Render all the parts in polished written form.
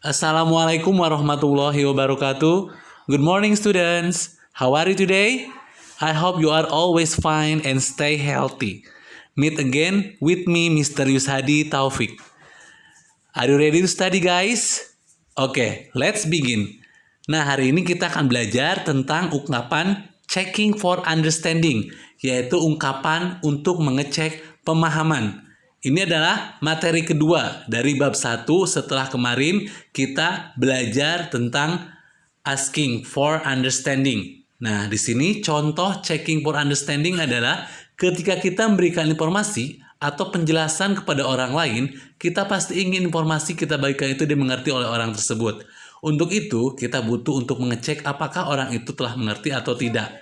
Assalamualaikum warahmatullahi wabarakatuh. Good morning, students. How are you today? I hope you are always fine and stay healthy. Meet again with me, Mr. Yushadi Taufik. Are you ready to study, guys? Oke, let's begin. Nah, hari ini kita akan belajar tentang ungkapan checking for understanding, yaitu ungkapan untuk mengecek pemahaman. Ini adalah materi kedua dari bab 1 setelah kemarin kita belajar tentang asking for understanding. Nah, di sini contoh checking for understanding adalah ketika kita memberikan informasi atau penjelasan kepada orang lain, kita pasti ingin informasi kita bagikan itu dimengerti oleh orang tersebut. Untuk itu, kita butuh untuk mengecek apakah orang itu telah mengerti atau tidak.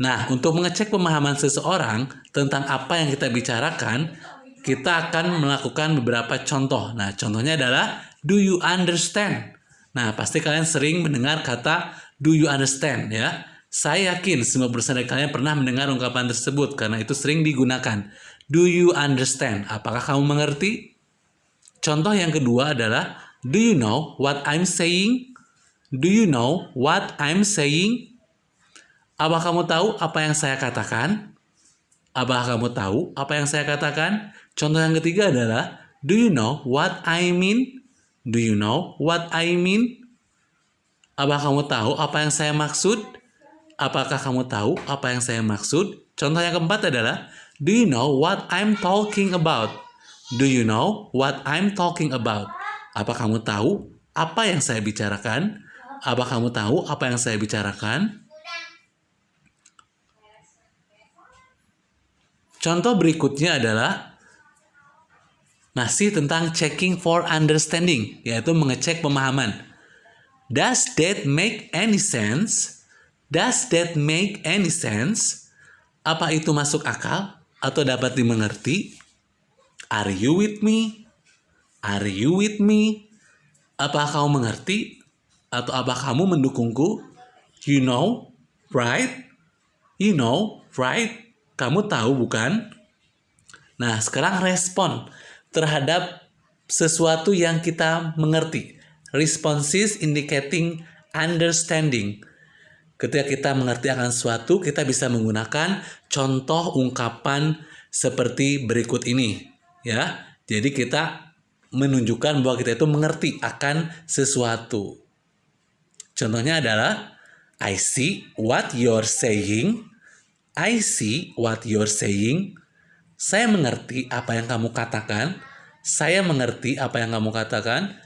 Nah, untuk mengecek pemahaman seseorang tentang apa yang kita bicarakan, kita akan melakukan beberapa contoh. Nah, contohnya adalah do you understand? Nah, pasti kalian sering mendengar kata do you understand ya. Saya yakin 90% dari kalian pernah mendengar ungkapan tersebut karena itu sering digunakan. Do you understand? Apakah kamu mengerti? Contoh yang kedua adalah do you know what I'm saying? Do you know what I'm saying? Apa kamu tahu apa yang saya katakan? Apakah kamu tahu apa yang saya katakan? Contoh yang ketiga adalah do you know what I mean? Do you know what I mean? Apakah kamu tahu apa yang saya maksud? Apakah kamu tahu apa yang saya maksud? Contoh yang keempat adalah do you know what I'm talking about? Do you know what I'm talking about? Apa kamu tahu apa yang saya bicarakan? Apa kamu tahu apa yang saya bicarakan? Contoh berikutnya adalah masih tentang checking for understanding, yaitu mengecek pemahaman. Does that make any sense? Does that make any sense? Apa itu masuk akal atau dapat dimengerti? Are you with me? Are you with me? Apa kamu mengerti? Atau apa kamu mendukungku? You know, right? You know, right? Kamu tahu bukan? Nah, sekarang respon terhadap sesuatu yang kita mengerti. Responses indicating understanding. Ketika kita mengerti akan sesuatu, kita bisa menggunakan contoh ungkapan seperti berikut ini. Ya, jadi kita menunjukkan bahwa kita itu mengerti akan sesuatu. Contohnya adalah I see what you're saying. I see what you're saying. Saya mengerti apa yang kamu katakan. Saya mengerti apa yang kamu katakan.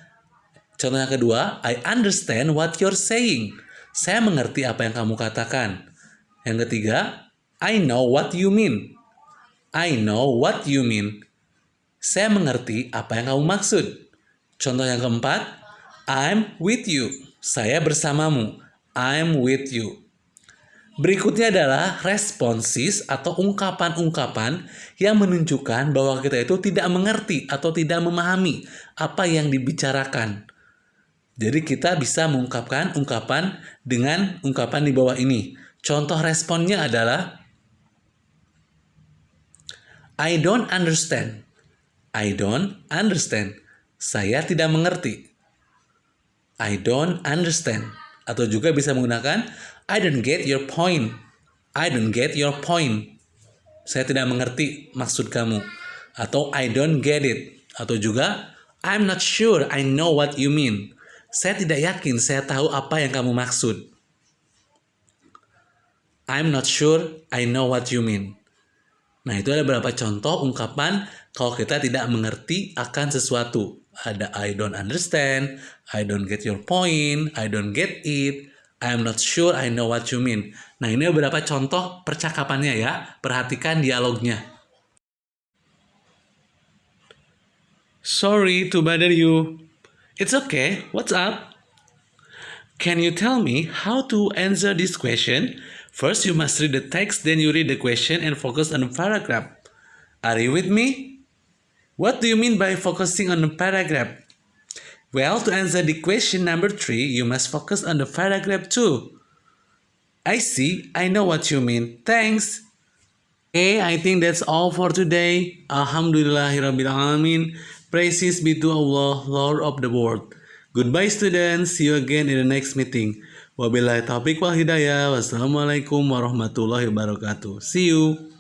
Contoh yang kedua, I understand what you're saying. Saya mengerti apa yang kamu katakan. Yang ketiga, I know what you mean. I know what you mean. Saya mengerti apa yang kamu maksud. Contoh yang keempat, I'm with you. Saya bersamamu. I'm with you. Berikutnya adalah responses atau ungkapan-ungkapan yang menunjukkan bahwa kita itu tidak mengerti atau tidak memahami apa yang dibicarakan. Jadi kita bisa mengungkapkan ungkapan dengan ungkapan di bawah ini. Contoh responnya adalah I don't understand. I don't understand. Saya tidak mengerti. I don't understand. Atau juga bisa menggunakan I don't get your point. I don't get your point. Saya tidak mengerti maksud kamu. Atau I don't get it. Atau juga I'm not sure I know what you mean. Saya tidak yakin saya tahu apa yang kamu maksud. I'm not sure I know what you mean. Nah, itu ada beberapa contoh ungkapan kalau kita tidak mengerti akan sesuatu. Ada I don't understand, I don't get your point, I don't get it, I'm not sure I know what you mean. Nah, ini beberapa contoh percakapannya ya. Perhatikan dialognya. Sorry to bother you. It's okay. What's up? Can you tell me how to answer this question? First, you must read the text, then you read the question and focus on the paragraph. Are you with me? What do you mean by focusing on the paragraph? Well, to answer the question number 3, you must focus on the paragraph 2. I see, I know what you mean. Thanks. Okay, I think that's all for today. Alhamdulillahirrabbilalamin. Praises be to Allah, Lord of the world. Goodbye students, see you again in the next meeting. Wabillahi taufiq wal hidayah. Wassalamualaikum warahmatullahi wabarakatuh. See you.